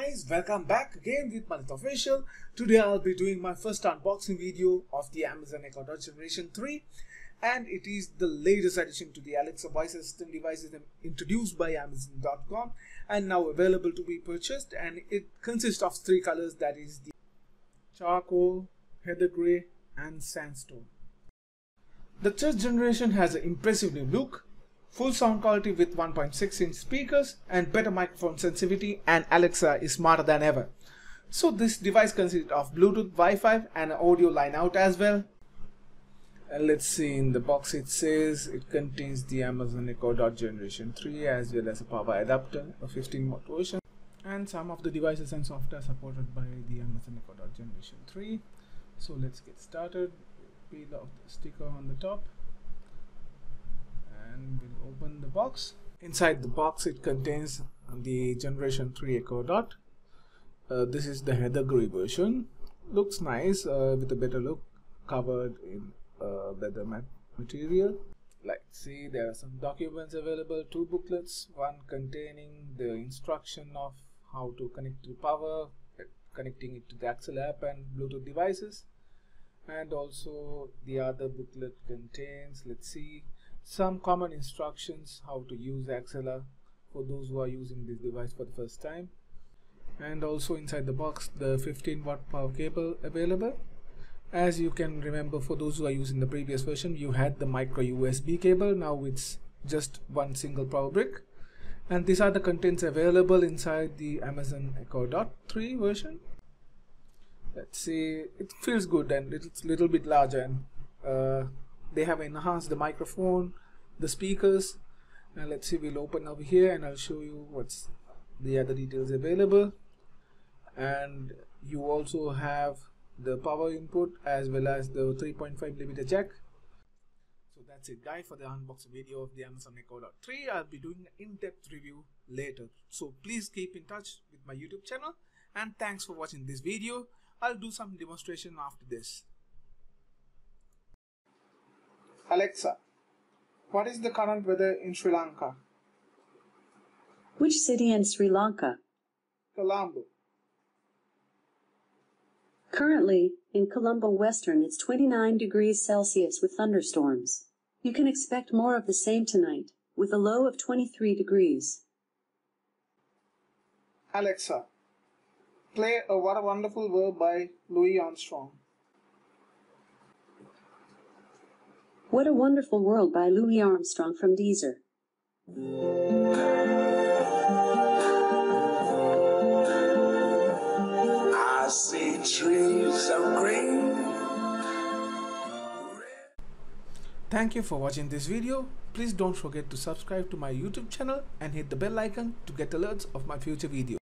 guys, welcome back again with Malith Official. Today I'll be doing my first unboxing video of the Amazon Echo Dot Generation 3, and it is the latest addition to the Alexa voice assistant devices introduced by Amazon.com and now available to be purchased, and it consists of three colors, that is the charcoal, heather grey and sandstone. The third generation has an impressive new look, full sound quality with 1.6-inch speakers and better microphone sensitivity, and Alexa is smarter than ever. So this device consists of Bluetooth, Wi-Fi and an audio line out as well. And let's see, in the box it says it contains the Amazon Echo Dot Generation 3 as well as a power adapter, a 15-watt version, and some of the devices and software supported by the Amazon Echo Dot Generation 3. So let's get started. Peel off the sticker on the top and we'll open the box. Inside the box it contains the Generation 3 Echo Dot. This is the heather grey version. Looks nice, with a better look, covered in leather matte material. Let's see, there are some documents available, two booklets, one containing the instruction of how to connect to power, connecting it to the Axel app and Bluetooth devices, and also the other booklet contains, let's see, some common instructions how to use Axela for those who are using this device for the first time. And also inside the box, the 15-watt power cable available. As you can remember, for those who are using the previous version, you had the micro USB cable. Now it's just one single power brick. And these are the contents available inside the Amazon Echo Dot 3 version. Let's see, it feels good and it's a little bit larger, and they have enhanced the microphone, the speakers. And let's see, we'll open over here and I'll show you what's the other details available. And you also have the power input as well as the 3.5mm jack. So that's it guys for the unboxing video of the Amazon Echo Dot 3. I'll be doing an in-depth review later, so please keep in touch with my YouTube channel, and thanks for watching this video. I'll do some demonstration after this. Alexa, what is the current weather in Sri Lanka? Which city in Sri Lanka? Colombo. Currently, in Colombo Western it's 29 degrees Celsius with thunderstorms. You can expect more of the same tonight, with a low of 23 degrees. Alexa, play a What a Wonderful World by Louis Armstrong. What a Wonderful World by Louis Armstrong from Deezer. I see trees of green. Thank you for watching this video. Please don't forget to subscribe to my YouTube channel and hit the bell icon to get alerts of my future videos.